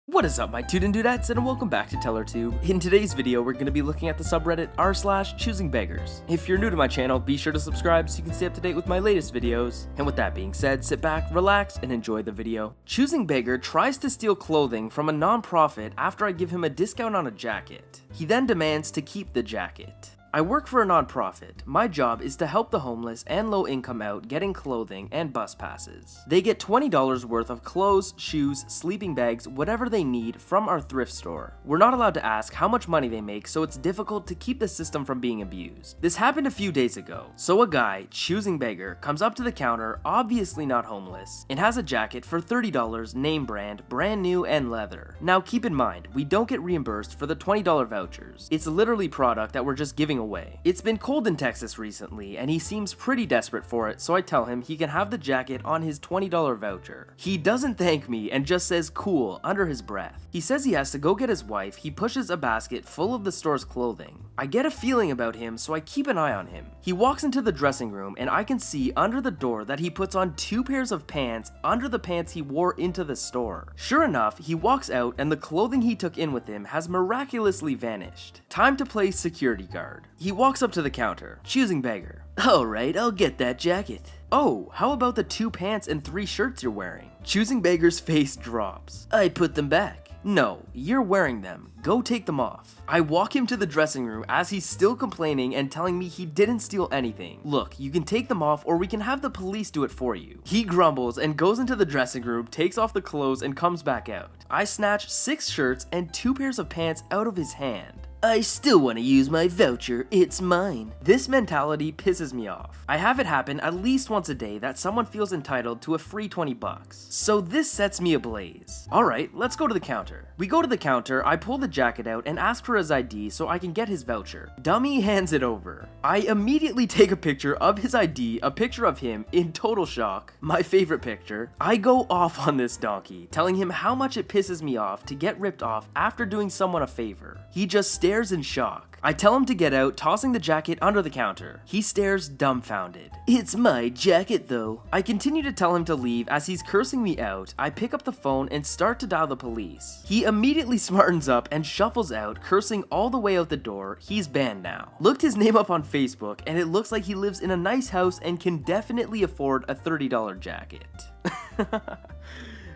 What is up, my dude and dudettes, and welcome back to TellerTube. In today's video, we're going to be looking at the subreddit r/choosingbeggars. If you're new to my channel, be sure to subscribe so you can stay up to date with my latest videos. And with that being said, sit back, relax, and enjoy the video. Choosing Beggar tries to steal clothing from a non-profit after I give him a discount on a jacket. He then demands to keep the jacket. I work for a non-profit. My job is to help the homeless and low income out getting clothing and bus passes. They get $20 worth of clothes, shoes, sleeping bags, whatever they need from our thrift store. We're not allowed to ask how much money they make, so it's difficult to keep the system from being abused. This happened a few days ago. So a guy, Choosing Beggar, comes up to the counter, obviously not homeless, and has a jacket for $30, name brand, brand new, and leather. Now keep in mind, we don't get reimbursed for the $20 vouchers. It's literally product that we're just giving away. It's been cold in Texas recently, and he seems pretty desperate for it, so I tell him he can have the jacket on his $20 voucher. He doesn't thank me and just says cool under his breath. He says he has to go get his wife. He pushes a basket full of the store's clothing. I get a feeling about him, so I keep an eye on him. He walks into the dressing room, and I can see under the door that he puts on 2 pairs of pants under the pants he wore into the store. Sure enough, he walks out, and the clothing he took in with him has miraculously vanished. Time to play security guard. He walks up to the counter, Choosing Beggar. Alright, I'll get that jacket. Oh, how about the 2 pants and 3 shirts you're wearing? Choosing Beggar's face drops. I put them back. No, you're wearing them. Go take them off. I walk him to the dressing room as he's still complaining and telling me he didn't steal anything. Look, you can take them off or we can have the police do it for you. He grumbles and goes into the dressing room, takes off the clothes, and comes back out. I snatch 6 shirts and 2 pairs of pants out of his hand. I still want to use my voucher, it's mine. This mentality pisses me off. I have it happen at least once a day that someone feels entitled to a free 20 bucks. So this sets me ablaze. Alright, let's go to the counter. We go to the counter, I pull the jacket out and ask for his ID so I can get his voucher. Dummy hands it over. I immediately take a picture of his ID, a picture of him in total shock. My favorite picture. I go off on this donkey, telling him how much it pisses me off to get ripped off after doing someone a favor. He just stares in shock. I tell him to get out, tossing the jacket under the counter. He stares dumbfounded. It's my jacket though. I continue to tell him to leave as he's cursing me out. I pick up the phone and start to dial the police. He immediately smartens up and shuffles out, cursing all the way out the door. He's banned now. Looked his name up on Facebook and it looks like he lives in a nice house and can definitely afford a $30 jacket.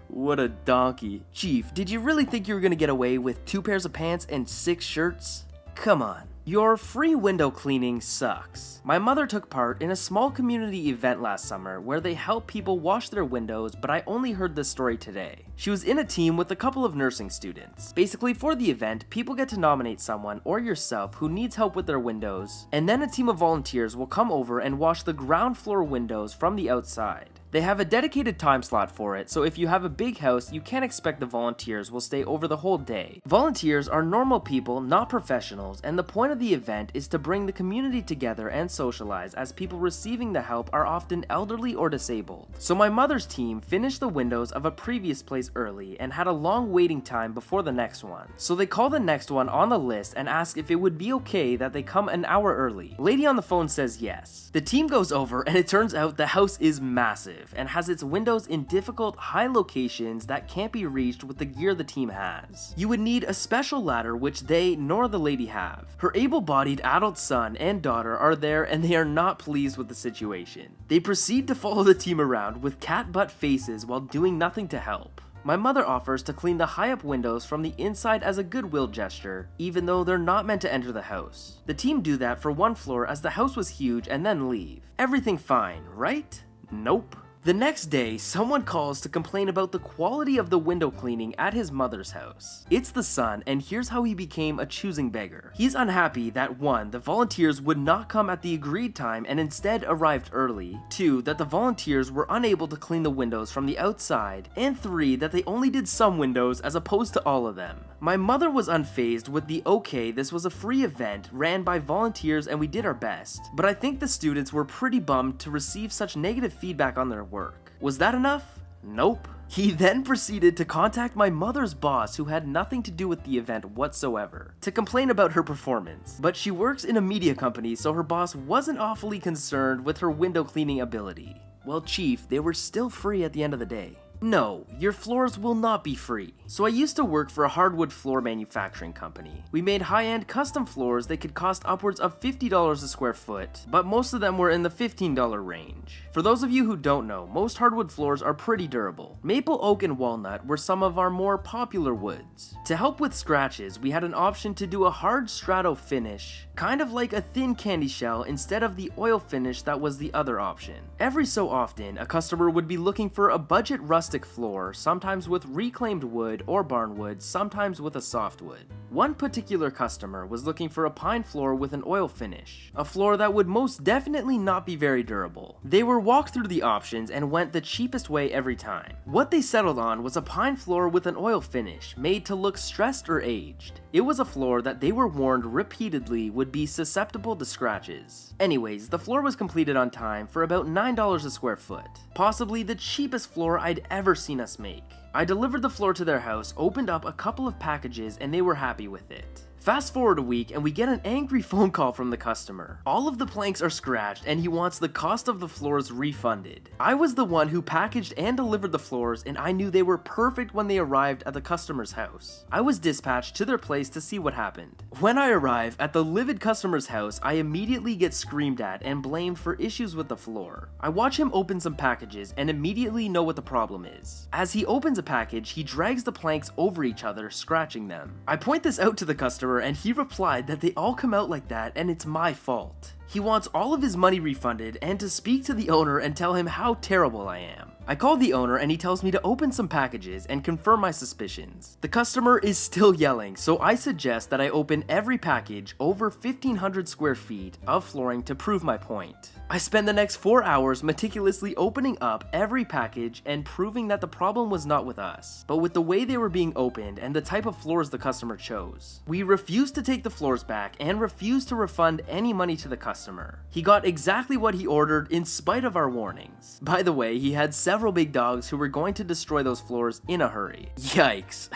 What a donkey. Chief, did you really think you were gonna get away with 2 pairs of pants and 6 shirts? Come on. Your free window cleaning sucks. My mother took part in a small community event last summer where they help people wash their windows, but I only heard this story today. She was in a team with a couple of nursing students. Basically, for the event, people get to nominate someone or yourself who needs help with their windows, and then a team of volunteers will come over and wash the ground floor windows from the outside. They have a dedicated time slot for it, so if you have a big house, you can't expect the volunteers will stay over the whole day. Volunteers are normal people, not professionals, and the point of the event is to bring the community together and socialize, as people receiving the help are often elderly or disabled. So my mother's team finished the windows of a previous place early and had a long waiting time before the next one. So they call the next one on the list and ask if it would be okay that they come an hour early. Lady on the phone says yes. The team goes over and it turns out the house is massive and has its windows in difficult, high locations that can't be reached with the gear the team has. You would need a special ladder which they nor the lady have. Her able-bodied adult son and daughter are there and they are not pleased with the situation. They proceed to follow the team around with cat butt faces while doing nothing to help. My mother offers to clean the high-up windows from the inside as a goodwill gesture, even though they're not meant to enter the house. The team do that for one floor as the house was huge and then leave. Everything fine, right? Nope. The next day, someone calls to complain about the quality of the window cleaning at his mother's house. It's the son, and here's how he became a choosing beggar. He's unhappy that 1. The volunteers would not come at the agreed time and instead arrived early, 2. That the volunteers were unable to clean the windows from the outside, and 3. That they only did some windows as opposed to all of them. My mother was unfazed with the okay, this was a free event ran by volunteers and we did our best, but I think the students were pretty bummed to receive such negative feedback on their work. Was that enough? Nope. He then proceeded to contact my mother's boss, who had nothing to do with the event whatsoever, to complain about her performance. But she works in a media company, so her boss wasn't awfully concerned with her window cleaning ability. Well, chief, they were still free at the end of the day. No, your floors will not be free. So I used to work for a hardwood floor manufacturing company. We made high-end custom floors that could cost upwards of $50 a square foot, but most of them were in the $15 range. For those of you who don't know, most hardwood floors are pretty durable. Maple, oak, and walnut were some of our more popular woods. To help with scratches, we had an option to do a hard strato finish, kind of like a thin candy shell instead of the oil finish that was the other option. Every so often, a customer would be looking for a budget rustic floor, sometimes with reclaimed wood or barnwood, sometimes with a softwood. One particular customer was looking for a pine floor with an oil finish, a floor that would most definitely not be very durable. They were walked through the options and went the cheapest way every time. What they settled on was a pine floor with an oil finish, made to look stressed or aged. It was a floor that they were warned repeatedly would be susceptible to scratches. Anyways, the floor was completed on time for about $9 a square foot, possibly the cheapest floor I'd ever seen us make. I delivered the floor to their house, opened up a couple of packages, and they were happy with it. Fast forward a week and we get an angry phone call from the customer. All of the planks are scratched and he wants the cost of the floors refunded. I was the one who packaged and delivered the floors, and I knew they were perfect when they arrived at the customer's house. I was dispatched to their place to see what happened. When I arrive at the livid customer's house, I immediately get screamed at and blamed for issues with the floor. I watch him open some packages and immediately know what the problem is. As he opens a package, he drags the planks over each other, scratching them. I point this out to the customer and he replied that they all come out like that and it's my fault. He wants all of his money refunded and to speak to the owner and tell him how terrible I am. I call the owner and he tells me to open some packages and confirm my suspicions. The customer is still yelling, so I suggest that I open every package over 1,500 square feet of flooring to prove my point. I spend the next 4 hours meticulously opening up every package and proving that the problem was not with us, but with the way they were being opened and the type of floors the customer chose. We refused to take the floors back and refused to refund any money to the customer. He got exactly what he ordered in spite of our warnings. By the way, he had several big dogs who were going to destroy those floors in a hurry. Yikes.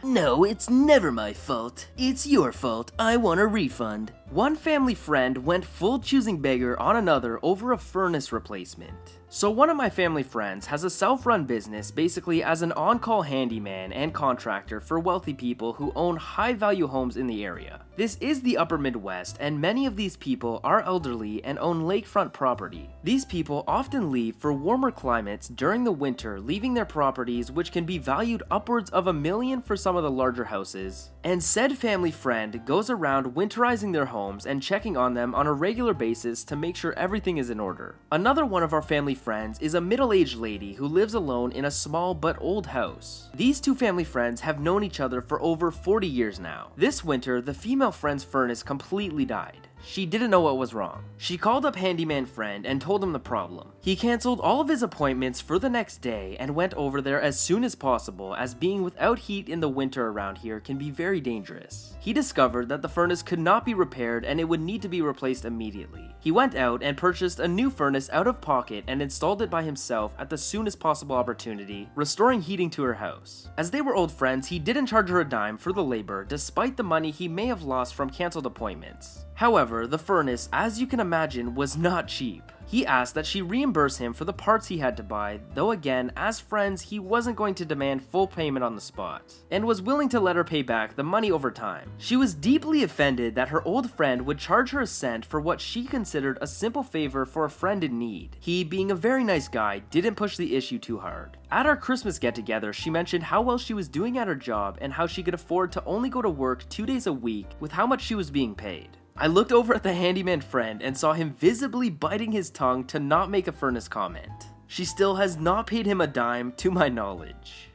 No, it's never my fault. It's your fault. I want a refund. One family friend went full choosing beggar on another over a furnace replacement. So one of my family friends has a self-run business basically as an on-call handyman and contractor for wealthy people who own high-value homes in the area. This is the upper Midwest, and many of these people are elderly and own lakefront property. These people often leave for warmer climates during the winter, leaving their properties, which can be valued upwards of $1 million for some of the larger houses. And said family friend goes around winterizing their homes and checking on them on a regular basis to make sure everything is in order. Another one of our family friends is a middle-aged lady who lives alone in a small but old house. These two family friends have known each other for over 40 years now. This winter, the female friend's furnace completely died. She didn't know what was wrong. She called up handyman friend and told him the problem. He canceled all of his appointments for the next day and went over there as soon as possible, as being without heat in the winter around here can be very dangerous. He discovered that the furnace could not be repaired and it would need to be replaced immediately. He went out and purchased a new furnace out of pocket and installed it by himself at the soonest possible opportunity, restoring heating to her house. As they were old friends, he didn't charge her a dime for the labor, despite the money he may have lost from canceled appointments. However, the furnace, as you can imagine, was not cheap. He asked that she reimburse him for the parts he had to buy, though again, as friends, he wasn't going to demand full payment on the spot, and was willing to let her pay back the money over time. She was deeply offended that her old friend would charge her a cent for what she considered a simple favor for a friend in need. He, being a very nice guy, didn't push the issue too hard. At our Christmas get-together, she mentioned how well she was doing at her job and how she could afford to only go to work 2 days a week with how much she was being paid. I looked over at the handyman friend and saw him visibly biting his tongue to not make a furnace comment. She still has not paid him a dime, to my knowledge.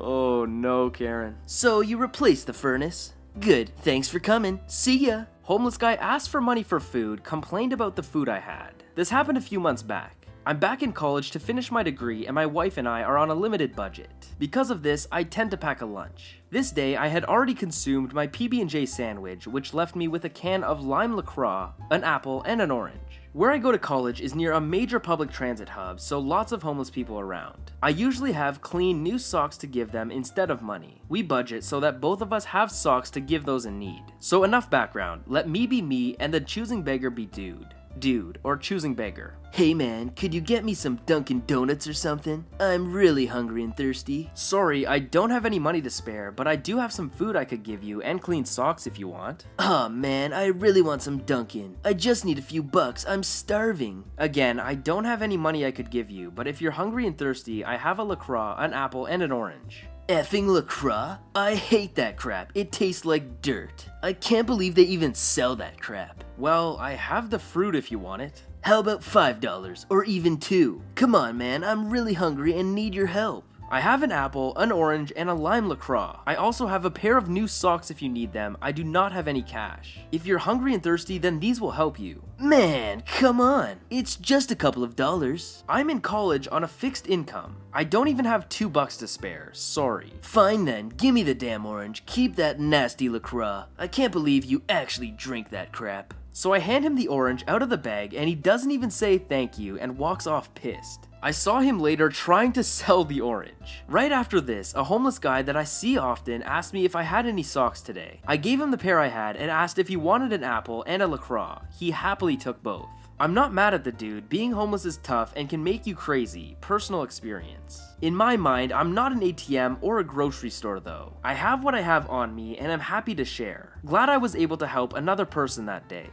Oh no, Karen. So you replaced the furnace? Good, thanks for coming. See ya. Homeless guy asked for money for food, complained about the food I had. This happened a few months back. I'm back in college to finish my degree and my wife and I are on a limited budget. Because of this, I tend to pack a lunch. This day, I had already consumed my PB&J sandwich, which left me with a can of lime LaCroix, an apple, and an orange. Where I go to college is near a major public transit hub, so lots of homeless people around. I usually have clean new socks to give them instead of money. We budget so that both of us have socks to give those in need. So enough background, let me be me and the choosing beggar be dude. dude, or choosing beggar. Hey man, could you get me some Dunkin' Donuts or something? I'm really hungry and thirsty. Sorry, I don't have any money to spare, but I do have some food I could give you and clean socks if you want. Aw man, I really want some Dunkin'. I just need a few bucks, I'm starving. Again, I don't have any money I could give you, but if you're hungry and thirsty, I have a LaCroix, an apple, and an orange. Effing LaCroix? I hate that crap. It tastes like dirt. I can't believe they even sell that crap. Well, I have the fruit if you want it. How about $5 or even $2? Come on, man, I'm really hungry and need your help. I have an apple, an orange, and a lime LaCroix. I also have a pair of new socks if you need them. I do not have any cash. If you're hungry and thirsty, then these will help you. Man, come on. It's just a couple of dollars. I'm in college on a fixed income. I don't even have $2 to spare, sorry. Fine then, give me the damn orange. Keep that nasty LaCroix. I can't believe you actually drink that crap. So I hand him the orange out of the bag and he doesn't even say thank you and walks off pissed. I saw him later trying to sell the orange. Right after this, a homeless guy that I see often asked me if I had any socks today. I gave him the pair I had and asked if he wanted an apple and a LaCroix. He happily took both. I'm not mad at the dude. Being homeless is tough and can make you crazy. Personal experience. In my mind, I'm not an ATM or a grocery store though. I have what I have on me and I'm happy to share. Glad I was able to help another person that day.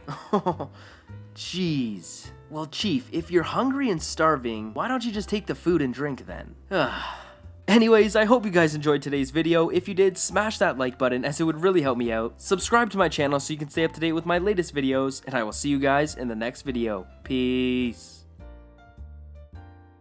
Jeez. Well, Chief, if you're hungry and starving, why don't you just take the food and drink then? Anyways, I hope you guys enjoyed today's video. If you did, smash that like button as it would really help me out. Subscribe to my channel so you can stay up to date with my latest videos, and I will see you guys in the next video. Peace.